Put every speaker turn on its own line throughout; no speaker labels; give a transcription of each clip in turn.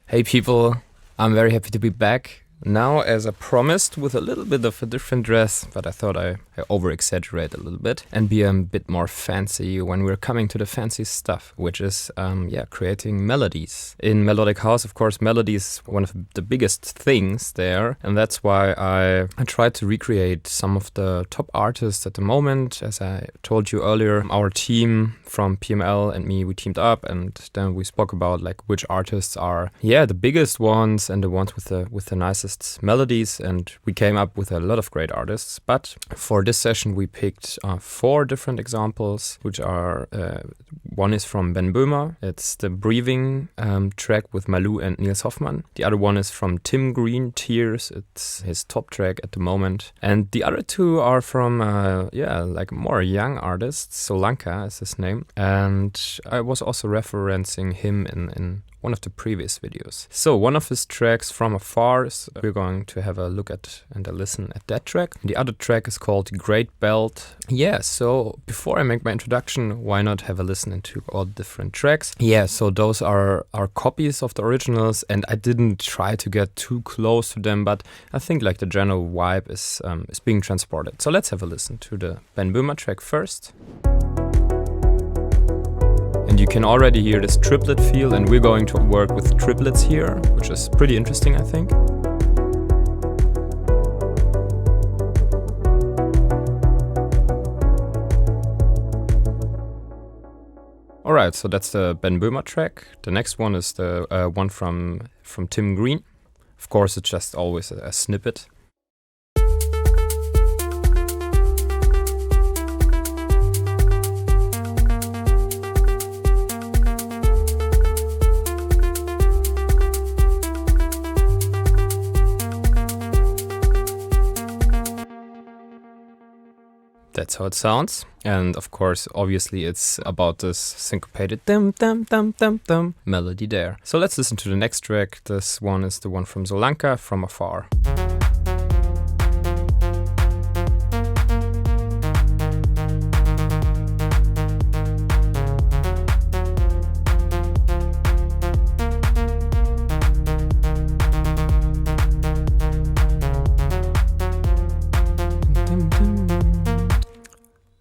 Hey people, I'm very happy to be back. Now, as I promised, with a little bit of a different dress, but I thought I over-exaggerate a little bit and be a bit more fancy when we're coming to the fancy stuff, which is, creating melodies. In Melodic House, of course, melody is one of the biggest things there, and that's why I tried to recreate some of the top artists at the moment. As I told you earlier, our team from PML and me, we teamed up, and then we spoke about like which artists are, the biggest ones and the ones with the nicest melodies, and we came up with a lot of great artists. But for this session we picked 4 different examples, which are one is from Ben Böhmer. It's the Breathing track with Malou and Niels Hoffmann. The other one is from Tim Green, Tears. It's his top track at the moment. And the other 2 are from like more young artists. Solanka is his name, and I was also referencing him in one of the previous videos. So one of his tracks, From Afar, we're going to have a look at and a listen at that track. The other track is called Great Belt. So before I make my introduction, why not have a listen into all the different tracks? So those are copies of the originals, and I didn't try to get too close to them, but I think like the general vibe is being transported. So let's have a listen to the Ben Böhmer track first. And you can already hear this triplet feel, and we're going to work with triplets here, which is pretty interesting, I think. Alright, so that's the Ben Böhmer track. The next one is the one from Tim Green. Of course, it's just always a snippet. That's how it sounds. And of course, obviously, it's about this syncopated dum dum dum dum dum melody there. So let's listen to the next track. This one is the one from Solanka, From Afar.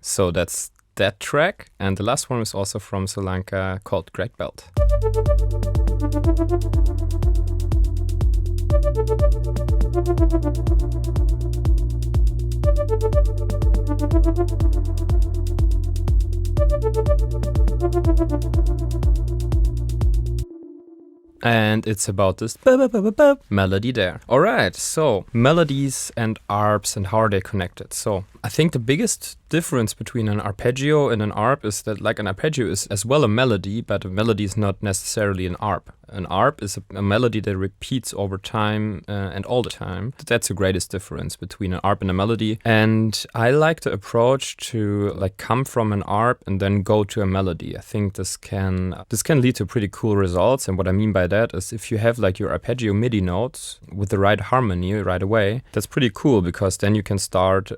So that's that track, and the last one is also from Solanka, called Great Belt. And it's about this melody there. Alright, so melodies and arps and how are they connected? So I think the biggest difference between an arpeggio and an arp is that like an arpeggio is as well a melody, but a melody is not necessarily an arp. An arp is a melody that repeats over time and all the time. That's the greatest difference between an arp and a melody. And I like the approach to like come from an arp and then go to a melody. I think this can lead to pretty cool results. And what I mean by that is if you have like your arpeggio MIDI notes with the right harmony right away, that's pretty cool, because then you can start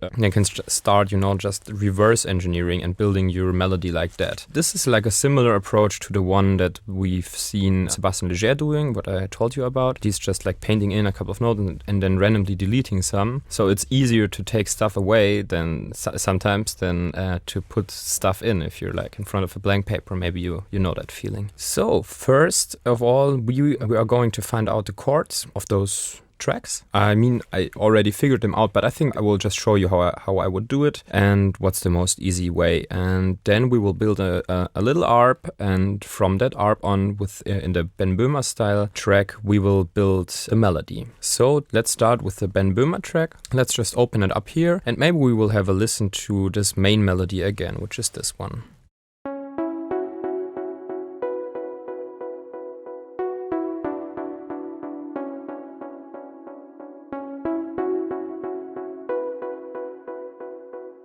just reverse engineering and building your melody like that. This is like a similar approach to the one that we've seen Sébastien Léger doing, what I told you about. He's just like painting in a couple of notes and then randomly deleting some. So it's easier to take stuff away than sometimes to put stuff in. If you're like in front of a blank paper, maybe you know that feeling. So first of all, we are going to find out the chords of those tracks. I mean, I already figured them out, but I think I will just show you how I would do it and what's the most easy way. And then we will build a little arp, and from that arp on, in the Ben Böhmer style track, we will build a melody. So let's start with the Ben Böhmer track. Let's just open it up here, and maybe we will have a listen to this main melody again, which is this one.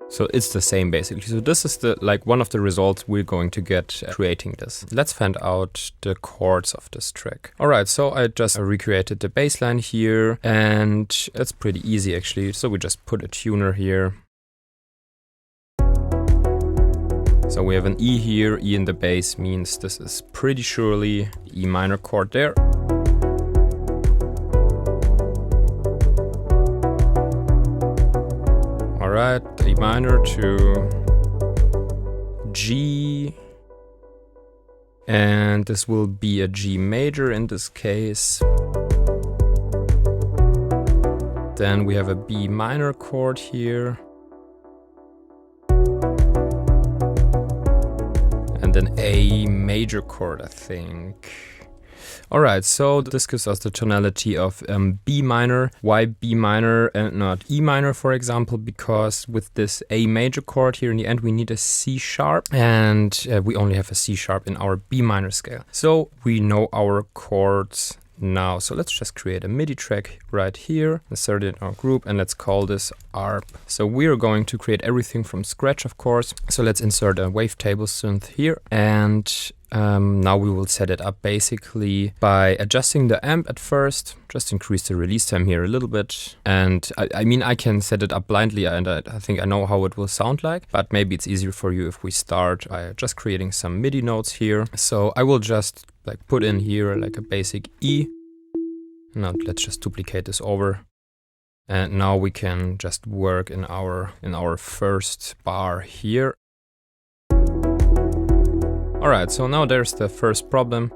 So it's the same basically. So this is one of the results we're going to get creating this. Let's find out the chords of this track. Alright, so I just recreated the bass line here, and it's pretty easy actually. So we just put a tuner here. So we have an E here. E in the bass means this is pretty surely E minor chord there. Alright, A minor to G, and this will be a G major in this case. Then we have a B minor chord here. And an A major chord, I think. Alright, so this gives us the tonality of B minor. Why B minor and not E minor, for example? Because with this A major chord here in the end, we need a C sharp, and we only have a C sharp in our B minor scale. So we know our chords now. So let's just create a MIDI track right here, insert it in our group, and let's call this ARP. So we are going to create everything from scratch, of course. So let's insert a wavetable synth here, and now we will set it up basically by adjusting the amp at first, just increase the release time here a little bit. And I mean, I can set it up blindly, and I think I know how it will sound like, but maybe it's easier for you if we start by just creating some MIDI notes here. So I will just like put in here like a basic E. Now let's just duplicate this over. And now we can just work in our first bar here. Alright, so now there's the first problem.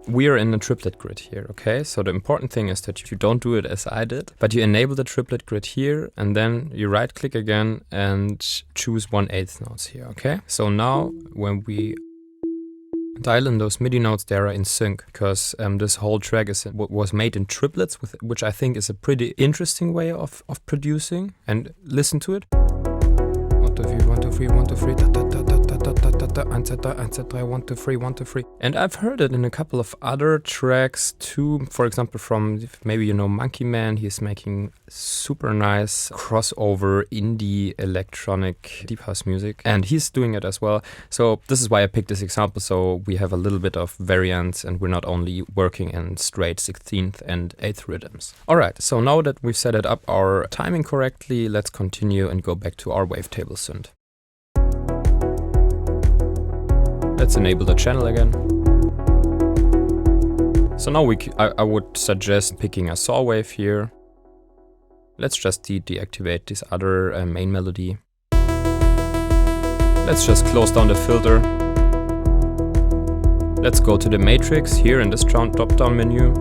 We are in a triplet grid here, okay? So the important thing is that you don't do it as I did, but you enable the triplet grid here, and then you right click again and choose 1/8 notes here, okay? So now when we dial in those MIDI notes, they are in sync, because this whole track was made in triplets, which I think is a pretty interesting way of producing. And listen to it. 1, 2, 3, 1, 2, 3, 1, 2, 3, da, da, da, da, da, da, da, da, da, 1, 2, 3, 1, 2, 3, 1, 2, 3. And I've heard it in a couple of other tracks too. For example, from maybe you know Monkey Man, he's making super nice crossover indie electronic deep house music, and he's doing it as well. So this is why I picked this example, so we have a little bit of variance and we're not only working in straight 16th and 8th rhythms. Alright, so now that we've set it up our timing correctly, let's continue and go back to our wavetable synth. Let's enable the channel again. So now I would suggest picking a saw wave here. Let's just deactivate this other main melody. Let's just close down the filter. Let's go to the matrix here in this drop-down menu.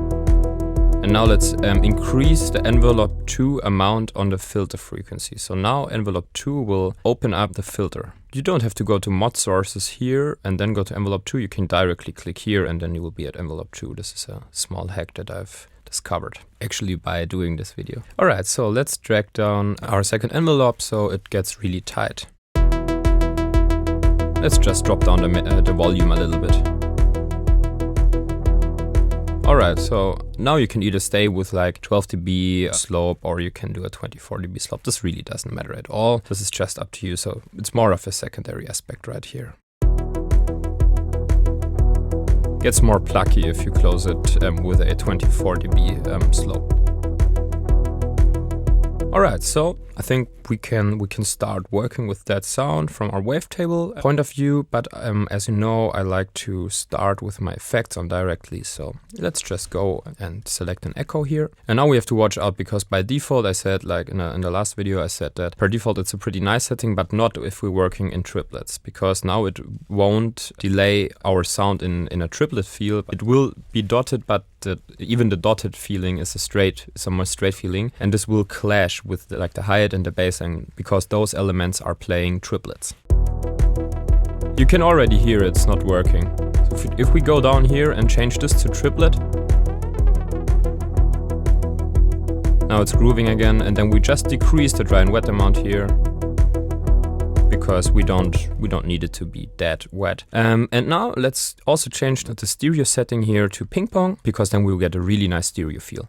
And now let's increase the envelope 2 amount on the filter frequency. So now envelope 2 will open up the filter. You don't have to go to mod sources here and then go to envelope 2. You can directly click here and then you will be at envelope 2. This is a small hack that I've discovered actually by doing this video. Alright, so let's drag down our second envelope so it gets really tight. Let's just drop down the volume a little bit. Alright, so now you can either stay with like 12 dB slope or you can do a 24 dB slope. This really doesn't matter at all. This is just up to you, so it's more of a secondary aspect right here. Gets more plucky if you close it with a 24 dB slope. Alright, so I think we can start working with that sound from our wavetable point of view, but as you know, I like to start with my effects on directly, so let's just go and select an echo here. And now we have to watch out, because by default I said, like in the last video I said that per default it's a pretty nice setting, but not if we're working in triplets, because now it won't delay our sound in a triplet feel. It will be dotted, but even the dotted feeling is a more straight feeling, and this will clash with the hi-hat and the bass, and because those elements are playing triplets. You can already hear it's not working. So if we go down here and change this to triplet, now it's grooving again, and then we just decrease the dry and wet amount here, because we don't need it to be that wet. And now let's also change the stereo setting here to ping pong, because then we'll get a really nice stereo feel.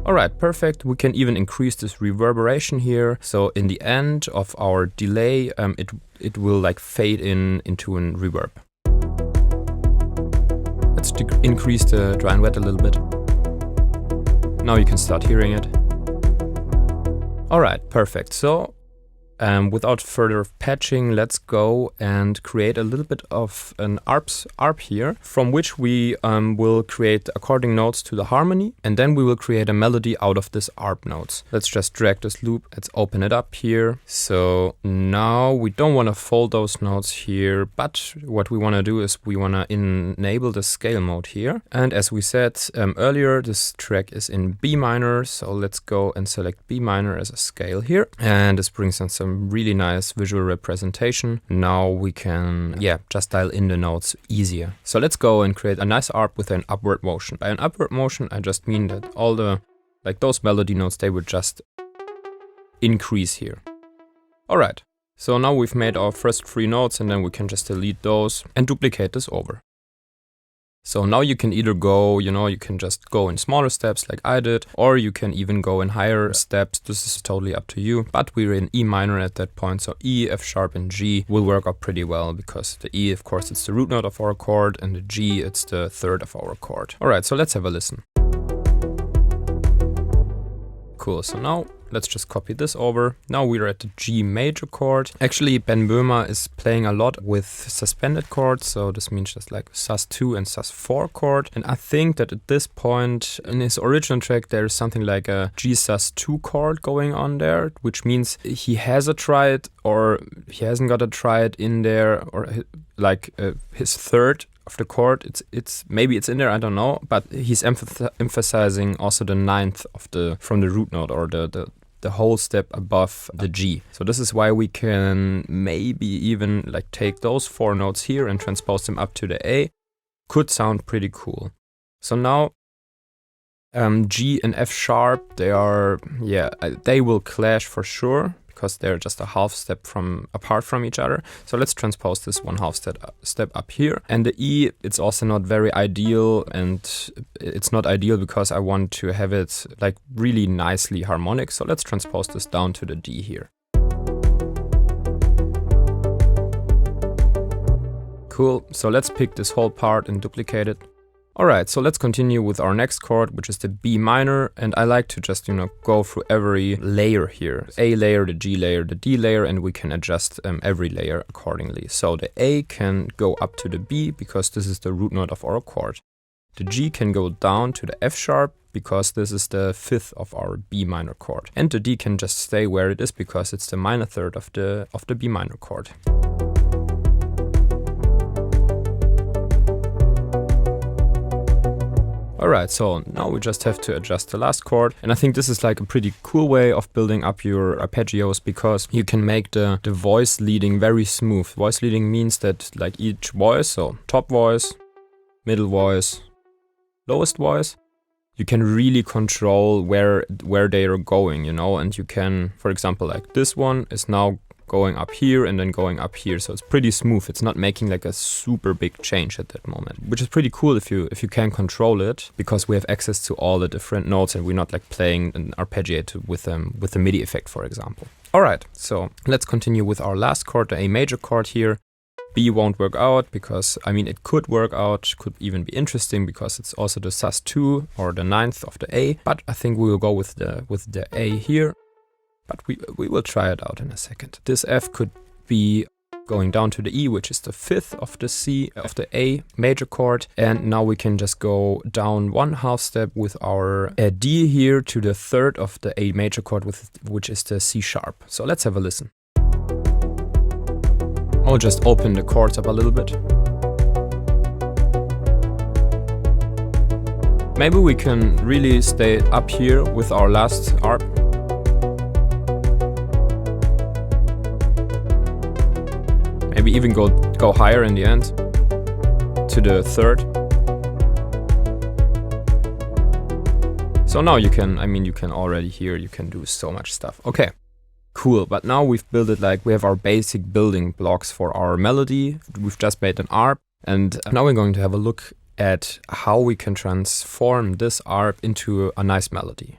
Alright, perfect. We can even increase this reverberation here. So in the end of our delay, it will like fade into a reverb. Let's increase the dry and wet a little bit. Now you can start hearing it. Alright, perfect. So Without further patching, let's go and create a little bit of an ARP here, from which we will create according notes to the harmony, and then we will create a melody out of this ARP notes. Let's just drag this loop. Let's open it up here. So now we don't want to fold those notes here, but what we want to do is we want to enable the scale mode here. And as we said earlier, this track is in B minor, so let's go and select B minor as a scale here. And this brings us some really nice visual representation. Now we can, just dial in the notes easier. So let's go and create a nice ARP with an upward motion. By an upward motion, I just mean that all the, those melody notes, they would just increase here. All right. So now we've made our first 3 notes, and then we can just delete those and duplicate this over. So now you can either go, you can just go in smaller steps like I did, or you can even go in higher steps. This is totally up to you. But we're in E minor at that point, so E, F sharp, and G will work out pretty well, because the E, of course, it's the root note of our chord, and the G, it's the third of our chord. All right, so let's have a listen. Cool, so now let's just copy this over. Now we're at the G major chord. Actually, Ben Böhmer is playing a lot with suspended chords, so this means just like sus2 and sus4 chord. And I think that at this point in his original track, there is something like a G sus2 chord going on there, which means he has a triad, or he hasn't got a triad in there, or his third of the chord, maybe it's in there, I don't know, but he's emphasizing also the ninth from the root note, or the whole step above the G. So this is why we can maybe even take those 4 notes here and transpose them up to the A. Could sound pretty cool. So now G and F sharp, they will clash for sure, because they're just a half step apart from each other. So let's transpose this 1/2 step up here. And the E, it's also not very ideal, and it's not ideal because I want to have it really nicely harmonic. So let's transpose this down to the D here. Cool, so let's pick this whole part and duplicate it. Alright, so let's continue with our next chord, which is the B minor, and I like to just, go through every layer here. A layer, the G layer, the D layer, and we can adjust every layer accordingly. So the A can go up to the B, because this is the root note of our chord. The G can go down to the F sharp, because this is the 5th of our B minor chord. And the D can just stay where it is, because it's the minor third of the B minor chord. Alright, so now we just have to adjust the last chord, and I think this is a pretty cool way of building up your arpeggios, because you can make the voice leading very smooth. Voice leading means that each voice, so top voice, middle voice, lowest voice, you can really control where they are going, and you can, for example, this one is now going up here and then going up here, so it's pretty smooth. It's not making a super big change at that moment, which is pretty cool if you can control it, because we have access to all the different notes, and we're not playing an arpeggiator with a MIDI effect, for example. Alright, so let's continue with our last chord, the A major chord here. B won't work out, because it could work out, could even be interesting, because it's also the sus2 or the 9th of the A, but I think we will go with the A here. But we will try it out in a second. This F could be going down to the E, which is the 5th of the A major chord. And now we can just go down 1/2 step with our D here to the 3rd of the A major chord, which is the C sharp. So let's have a listen. I'll just open the chords up a little bit. Maybe we can really stay up here with our last ARP. Maybe even go higher in the end to the 3rd. So now you can already hear, you can do so much stuff. Okay, cool. But now we've built it we have our basic building blocks for our melody. We've just made an ARP, and now we're going to have a look at how we can transform this ARP into a nice melody.